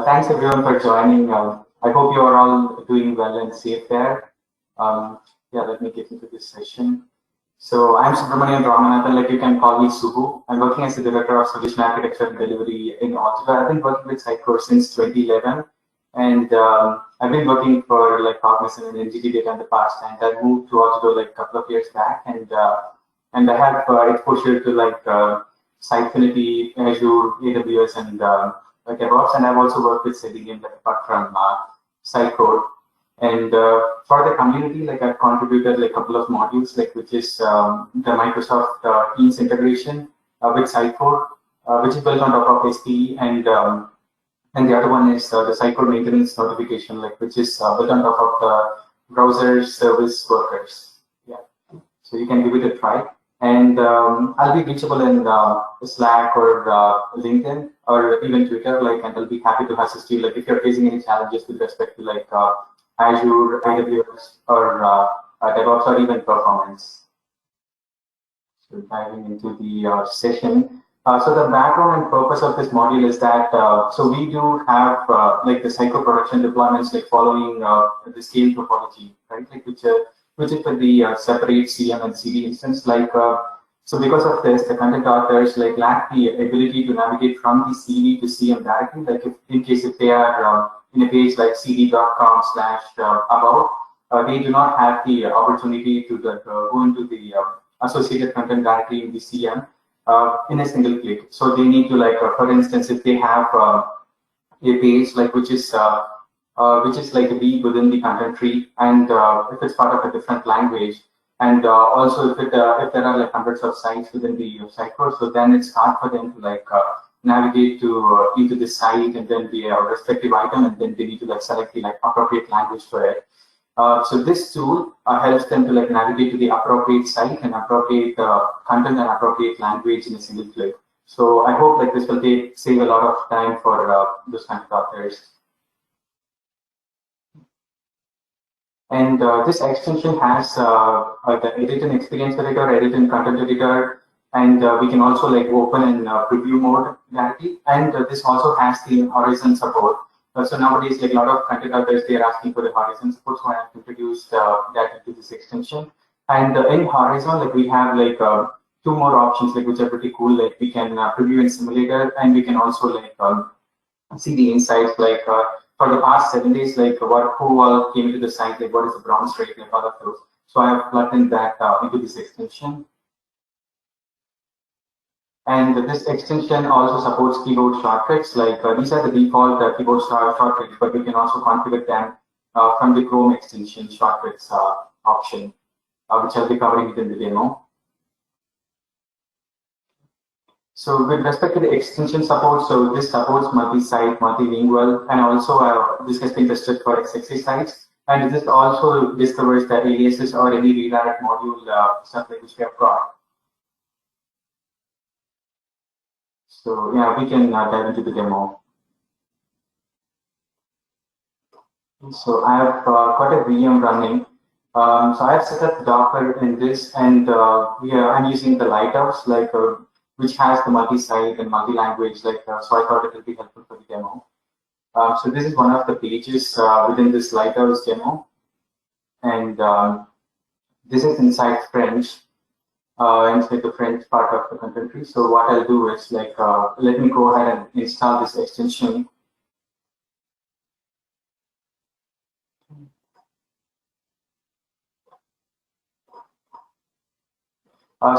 Thanks everyone for joining. I hope you are all doing well and safe there. Let me get into this session. So I'm Subramanian Ramanathan, like you can call me Subbu. I'm working as the Director of Solution Architecture and Delivery in Algebra. I've been working with Sitecore since 2011, and I've been working for like Cognizant and NGT Data in the past, and I moved to Algebra like a couple of years back, and I have exposure to like Sitefinity, Azure, AWS, and DevOps, and I've also worked with Selenium like, apart from Sitecore. And for the community, like I've contributed like a couple of modules, like which is the Microsoft Teams integration with Sitecore, which is built on top of SPE, and the other one is the Sitecore maintenance notification, like which is built on top of the browser service workers. Yeah, so you can give it a try. And I'll be reachable in Slack or LinkedIn or even Twitter, like, and I'll be happy to assist you, like, if you're facing any challenges with respect to like Azure, AWS, or DevOps, or even performance. So diving into the session. So the background and purpose of this module is that so we do have like the Sitecore production deployments, like following the scale topology, right? Like which is for the separate CM and CD instance. Like so because of this, the content authors like lack the ability to navigate from the CD to CM directly. Like if they are in a page like cd.com/about, they do not have the opportunity to go into the associated content directly in the CM in a single click. So they need to like, for instance, if they have a page like which is like a week within the content tree, and if it's part of a different language, and also if there are like hundreds of sites within the Sitecore, so then it's hard for them to like navigate to into the site and then the respective item, and then they need to like select the like appropriate language for it. So this tool helps them to like navigate to the appropriate site and appropriate content and appropriate language in a single click. So I hope like this will save a lot of time for those kind of authors. And this extension has the edit and experience editor, edit and content editor, and we can also like open in preview mode directly. And this also has the Horizon support. So nowadays, like a lot of content authors, they are asking for the Horizon support. So I have introduced that into this extension. And in Horizon, like we have like two more options, like which are pretty cool. Like we can preview in simulator, and we can also like see the insights, like for the past 7 days, like who all came into the site, like what is the bronze rate, like all of those. So I have plugged in that into this extension. And this extension also supports keyboard shortcuts, like these are the default keyboard shortcuts, but we can also configure them from the Chrome extension shortcuts option, which I'll be covering within the demo. So with respect to the extension support, so this supports multi-site, multilingual, and also this has been tested for XXA sites. And this also discovers the aliases or any redirect module stuff like which we have got. So yeah, we can dive into the demo. So I have got a VM running. So I have set up Docker in this, and I'm using the Lighthouse, like which has the multi-site and multi-language, like so I thought it would be helpful for the demo. So this is one of the pages within this Lighthouse demo, and this is inside French, inside the French part of the content tree. So what I'll do is like let me go ahead and install this extension.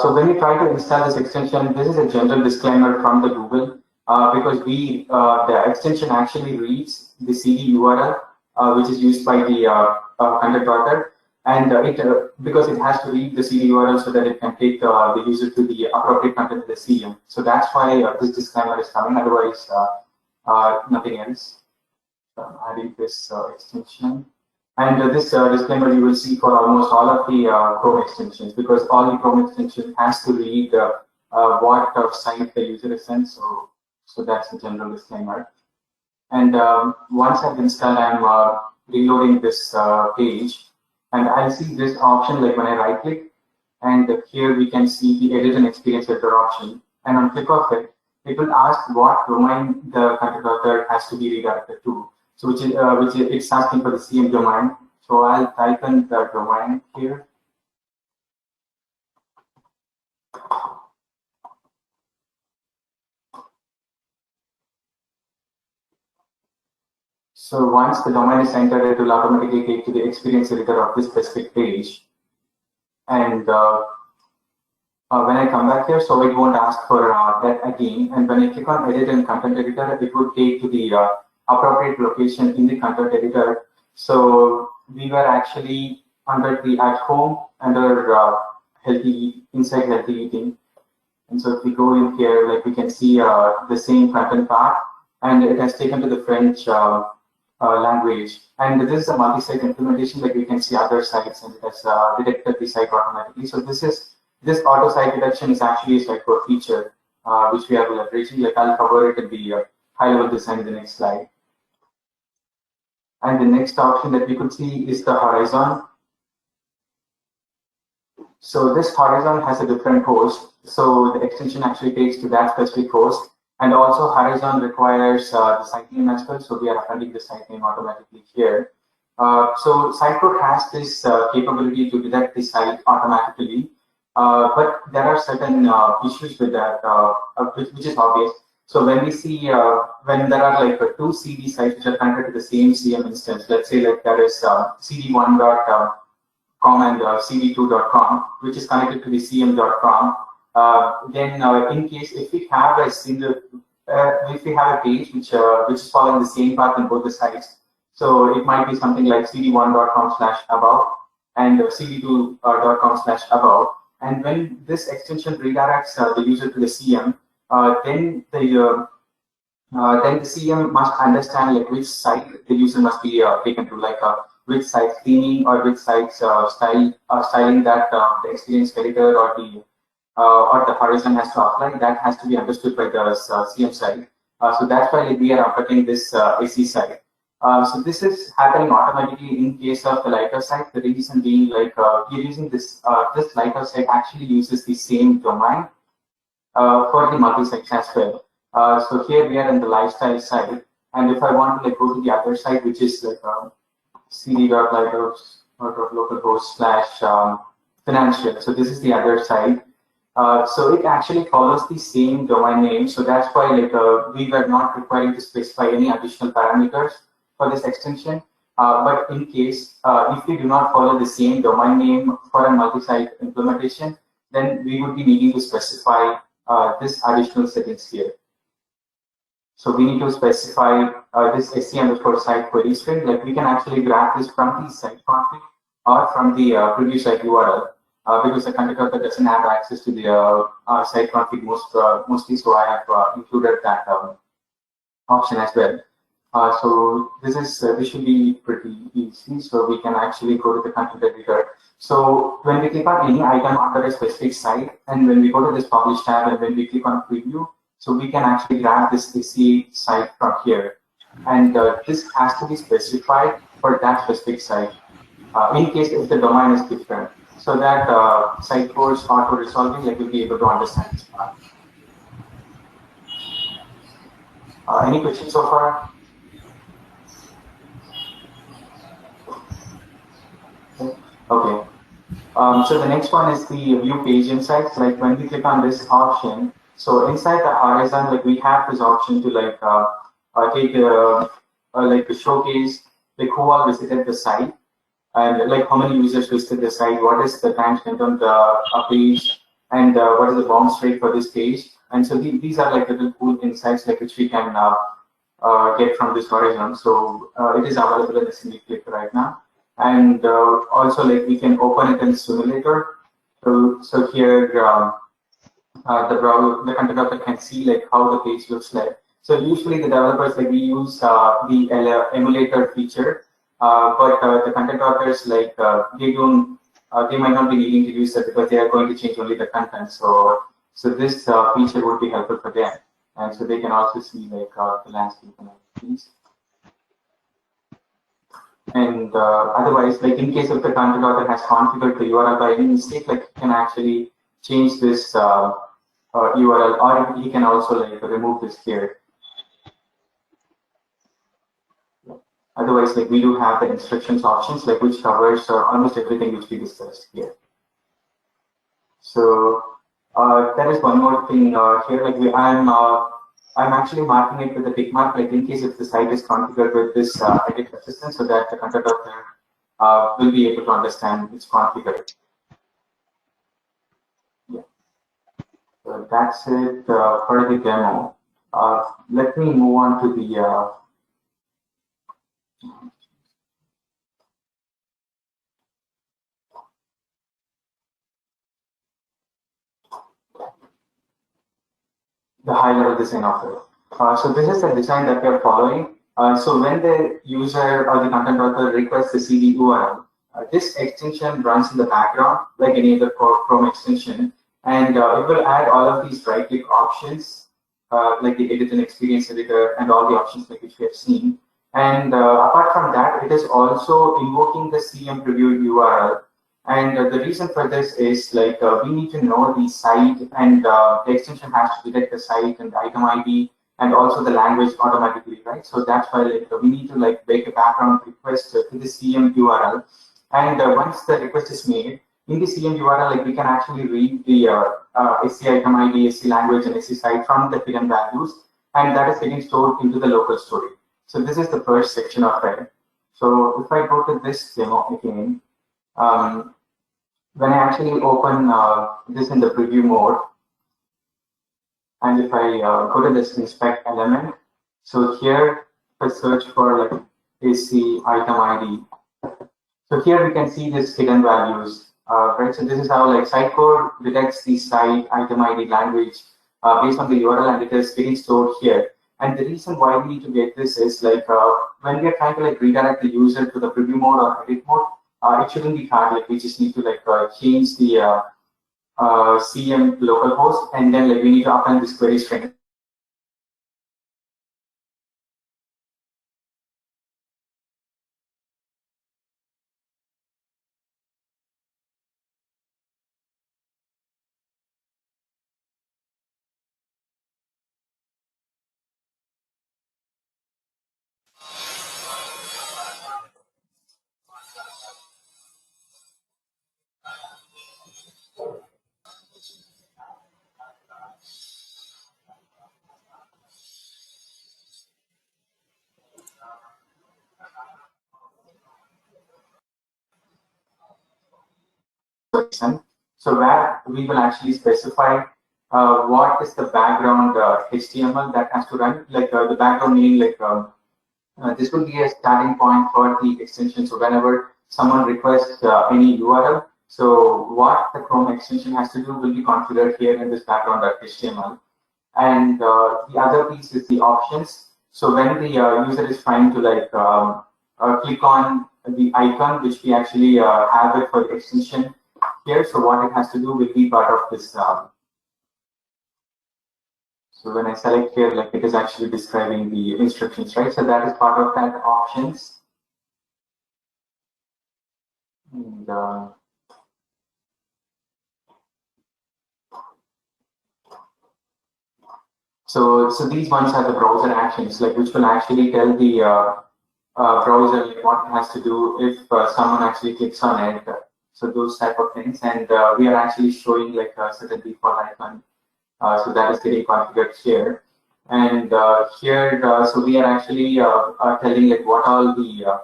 So when you try to install this extension, this is a general disclaimer from the Google because the extension actually reads the CD URL, which is used by the content author, and because it has to read the CD URL so that it can take the user to the appropriate content in the CM. So that's why this disclaimer is coming. Otherwise, nothing else. So I'm adding this extension. And this disclaimer you will see for almost all of the Chrome extensions, because all the Chrome extension has to read what site the user is in. So that's the general disclaimer. And once I've installed, I'm reloading this page, and I see this option like when I right click, and here we can see the edit and experience editor option. And on click of it, it will ask what domain the content author has to be redirected to. So it's asking for the CM domain. So I'll type in the domain here. So once the domain is entered, it will automatically take to the experience editor of this specific page. And when I come back here, so it won't ask for that again. And when I click on edit in content editor, it would take to the appropriate location in the content editor. So we were actually under the at home under inside healthy eating. And so if we go in here, like we can see the same content part, and it has taken to the French language. And this is a multi-site implementation, like we can see other sites, and it has detected the site automatically. So this auto site detection is actually a Sitecore feature, which we are leveraging. Like I'll cover it in the high-level design in the next slide. And the next option that we could see is the horizon. So this horizon has a different host. So the extension actually takes to that specific host. And also horizon requires the site name as well. So we are appending the site name automatically here. So Sitecore has this capability to detect the site automatically. But there are certain issues with that, which is obvious. So when we see, when there are like two CD sites which are connected to the same CM instance, let's say like there is cd1.com and cd2.com, which is connected to the cm.com, then in case if we have a single, if we have a page which is following the same path in both the sites, so it might be something like cd1.com/about and cd2.com/about. And when this extension redirects the user to the CM, then the CM must understand like which site the user must be taken to, like which site theming or which site's styling that the experience editor or the horizon has to apply. That has to be understood by the CM side. So that's why we are updating this AC side. So this is happening automatically in case of the lighter site. The reason being like we're using this lighter site actually uses the same domain for the multi-sites as well. So here we are in the lifestyle side, and if I want to like go to the other side, which is like cd.localhost/financial. So this is the other side. So it actually follows the same domain name. So that's why like we were not requiring to specify any additional parameters for this extension. But in case if we do not follow the same domain name for a multi-site implementation, then we would be needing to specify this additional settings here. So we need to specify this sc_site query string. Like we can actually grab this from the site config or from the preview site URL. Because the content author doesn't have access to the site config mostly, so I have included that option as well. So this should be pretty easy. So we can actually go to the content editor. So when we click on any item under a specific site, and when we go to this publish tab, and when we click on preview, so we can actually grab this AC site from here, and this has to be specified for that specific site. In case if the domain is different, so that Sitecore's auto resolving, like, will be able to understand this part. Any questions so far? Okay. So the next one is the view page insights. Like when we click on this option, so inside the horizon, like we have this option to like take like a showcase like who all visited the site, and like how many users visited the site, what is the time spent on the page, and what is the bounce rate for this page. And so these are like little cool insights like which we can get from this horizon. So it is available in the single click right now. And also like we can open it in simulator. So here the content author can see like how the page looks like. So usually the developers like we use the emulator feature, but the content authors like they might not be needing to use that because they are going to change only the content. So this feature would be helpful for them, and so they can also see like the landscape and things. And otherwise, like in case if the content author has configured the URL by any mistake, like you can actually change this URL, or he can also like remove this here. Otherwise, like we do have the instructions options, like which covers almost everything which we discussed here. So there is one more thing here. Like I'm actually marking it with a tick mark, like in case if the site is configured with this edit assistant, so that the content author will be able to understand it's configured. Yeah. So that's it for the demo. Let me move on to the high-level design of it. So this is the design that we are following. So when the user or the content author requests the CD URL, this extension runs in the background like any other Chrome extension, and it will add all of these right-click options like the edit and experience editor and all the options like which we have seen. And apart from that, it is also invoking the CM preview URL. And the reason for this is like we need to know the site, and the extension has to detect the site and the item ID and also the language automatically, right? So that's why like we need to like make a background request to the CM URL. And once the request is made, in the CM URL, like we can actually read the SC item ID, SC language, and SC site from the hidden values, and that is getting stored into the local storage. So this is the first section of it. So if I go to this demo again, when I actually open this in the preview mode, and if I go to this inspect element, so here if I search for like AC item ID, so here we can see this hidden values, right? So this is how like Sitecore detects the site item ID language based on the URL, and it is getting stored here. And the reason why we need to get this is like when we are trying to like redirect the user to the preview mode or edit mode, it shouldn't be hard. Like we just need to like change the CM localhost, and then like we need to append this query string. So where we will actually specify what is the background HTML that has to run, like the background meaning like this will be a starting point for the extension. So whenever someone requests any URL, so what the Chrome extension has to do will be configured here in this background.html. And the other piece is the options. So when the user is trying to like click on the icon, which we actually have it for the extension here. So what it has to do will be part of this. So when I select here, like it is actually describing the instructions, right? So that is part of that options. And, so these ones are the browser actions, like which will actually tell the browser like, what it has to do if someone actually clicks on it. So those type of things, and we are actually showing like a certain default icon. So that is getting configured here. And here, so we are actually telling like what all the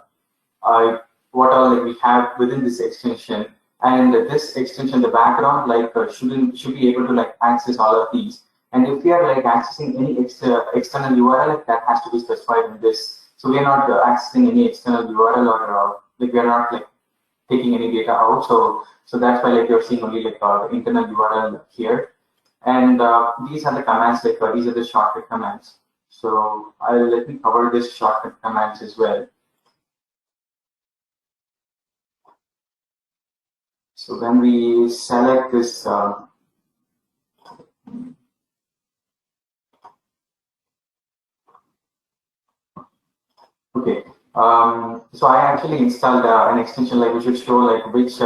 like we have within this extension, and this extension, the background, like should be able to like access all of these. And if we are like accessing any external URL, that has to be specified in this. So we are not accessing any external URL, or like we are not like taking any data out. So that's why like you're seeing only like the internal URL here. And these are the commands, like these are the shortcut commands. So let me cover this shortcut commands as well. So when we select this, okay. So I actually installed an extension like which would show like which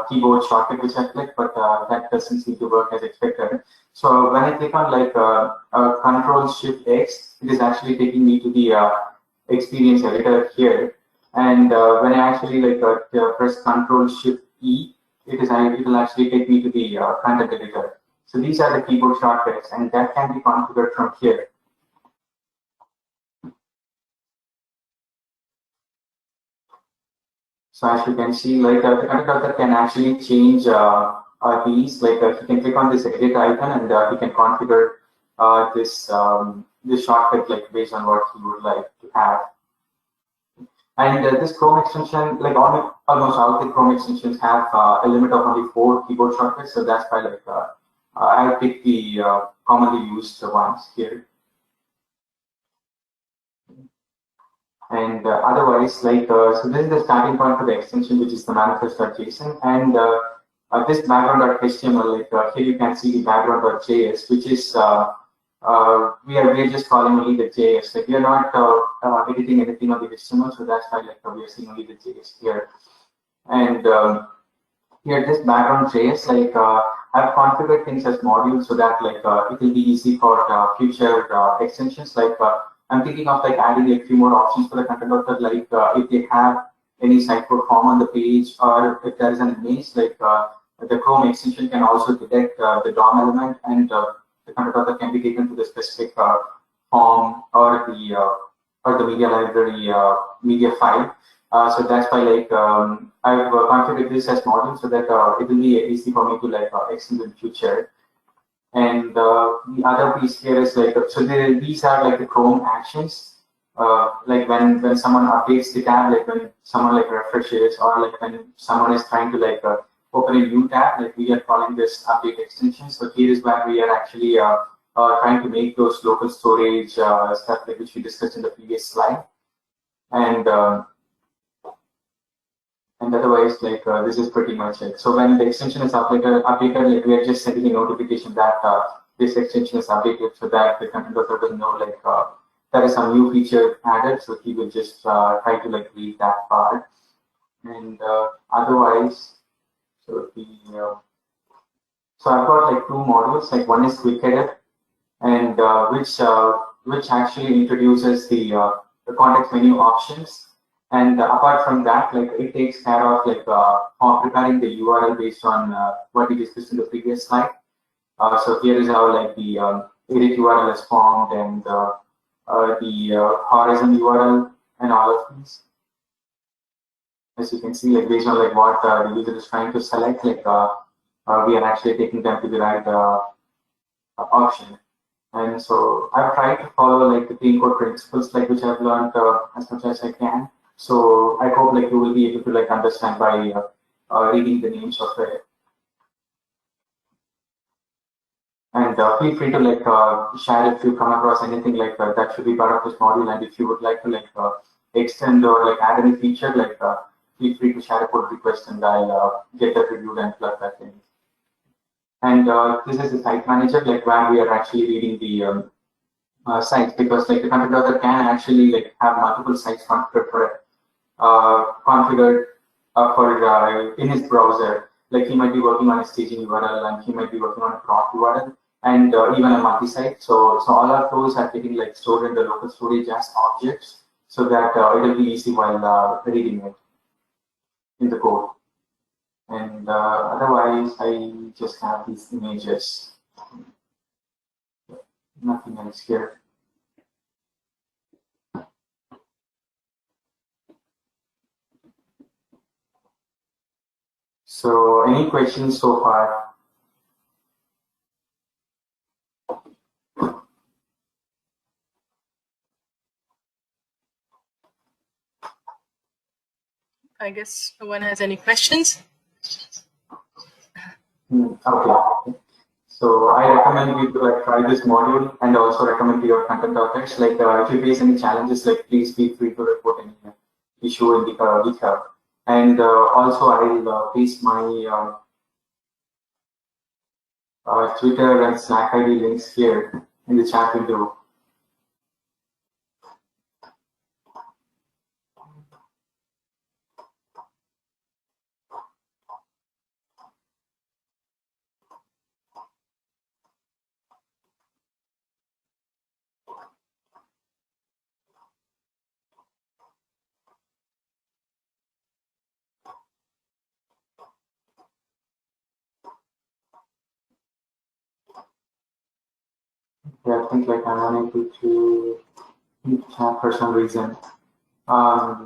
keyboard shortcut which I click, but that doesn't seem to work as expected. So when I click on like Control Shift X, it is actually taking me to the experience editor here. And when I actually like press Control Shift E, it will actually take me to the content editor. So these are the keyboard shortcuts, and that can be configured from here. So as you can see, like the content author can actually change these. Like you can click on this edit icon, and you can configure this shortcut like based on what you would like to have. And this Chrome extension, like almost all the Chrome extensions have a limit of only 4 keyboard shortcuts. So that's why like I picked the commonly used ones here. And otherwise, like so this is the starting point for the extension, which is the manifest.json. And this background.html, like here you can see the background.js, which is we are just calling only the JS. Like we are not editing anything on the HTML, so that's why like we are seeing only the JS here. And here this background JS, like I've configured things as modules so that like it will be easy for future extensions. Like I'm thinking of like adding a few more options for the content author, like if they have any site code form on the page, or if there is an image, like the Chrome extension can also detect the DOM element, and the content author can be taken to the specific form or the media library media file. So that's why like I've configured this as module so that it will be easy for me to like extend in future. And the other piece here is like these are like the Chrome actions. Like when someone updates the tab, like when someone like refreshes, or like when someone is trying to like open a new tab, like we are calling this update extension. So here is where we are actually trying to make those local storage stuff like which we discussed in the previous slide. And otherwise, like this is pretty much it. So when the extension is updated, like we are just sending a notification that this extension is updated, so that the content author will know like there is some new feature added. So he will just try to like read that part. And otherwise, so the so I've got like 2 modules. Like one is quick edit, and which actually introduces the context menu options. And apart from that, like it takes care of like preparing the URL based on what we discussed in the previous slide. So here is how like the edit URL is formed, and the horizon URL and all of these. As you can see, like based on like what the user is trying to select, like we are actually taking them to the right option. And so I've tried to follow like the clean code principles, like which I've learned as much as I can. So I hope like you will be able to like understand by reading the names of it. And feel free to like share if you come across anything like that should be part of this module. And if you would like to like extend or like add any feature, like feel free to share a pull request, and I'll get that reviewed and plug that in. And this is the site manager, like where we are actually reading the sites, because like the content author can actually like have multiple sites configured for in his browser. Like he might be working on a staging URL, and he might be working on a prompt URL, and even a multi-site. So all of those are getting like stored in the local storage as objects, so that it will be easy while reading it in the code. And otherwise, I just have these images. Nothing else here. So, any questions so far? I guess no one has any questions. Okay. So I recommend you to like try this module, and also recommend to your content authors. Like if you face any challenges, like please feel free to report any issue in the GitHub. And also I'll paste my Twitter and Slack ID links here in the chat window. Yeah, I think like I'm unable to chat for some reason. Yeah,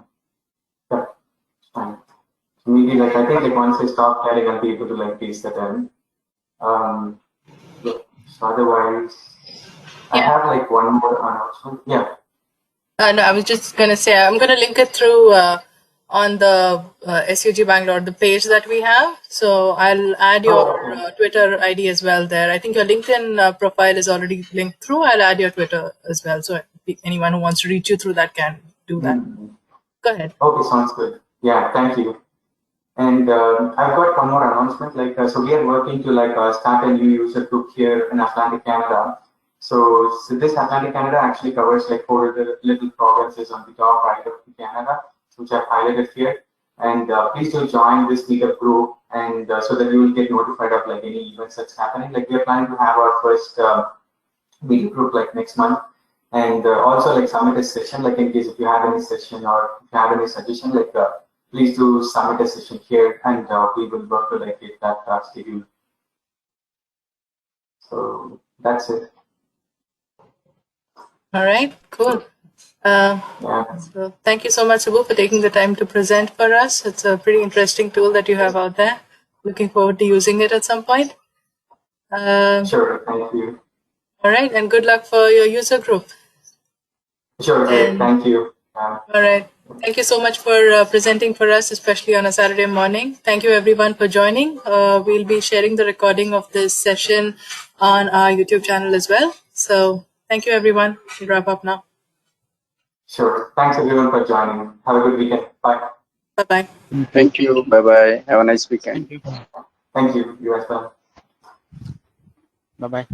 it's fine. So maybe like I think like once I stop chatting, I'll be able to like paste that in. Yeah. So otherwise, I Yeah. have like one more announcement. Yeah. No, I was just gonna say I'm gonna link it through on the SUG Bangalore, the page that we have. So I'll add your Oh, okay. Twitter ID as well there. I think your LinkedIn profile is already linked through. I'll add your Twitter as well, so anyone who wants to reach you through that can do that. Hmm. Go ahead. Okay, sounds good. Yeah, thank you. And I've got one more announcement. Like, so we are working to like start a new user group here in Atlantic Canada. So this Atlantic Canada actually covers like 4 little provinces on the top right of Canada, which I've highlighted here. And please do join this meetup group, and so that you will get notified of like any events that's happening. Like we are planning to have our first meetup group like next month, and also like submit a session. Like in case if you have any session or if you have any suggestion, like please do submit a session here, and we will work to like get that scheduled. So that's it. All right, cool. Yeah, So thank you so much, Subbu, for taking the time to present for us. It's a pretty interesting tool that you have out there. Looking forward to using it at some point. sure. Thank you. All right, and good luck for your user group. Sure, great. And Thank you. all right, thank you so much for presenting for us, especially on a Saturday morning. Thank you everyone for joining. We'll be sharing the recording of this session on our YouTube channel as well. So thank you everyone. We'll wrap up now. Sure. Thanks everyone for joining. Have a good weekend. Bye. Bye bye. Thank you. Bye bye. Have a nice weekend. Thank you. You as well. Bye bye.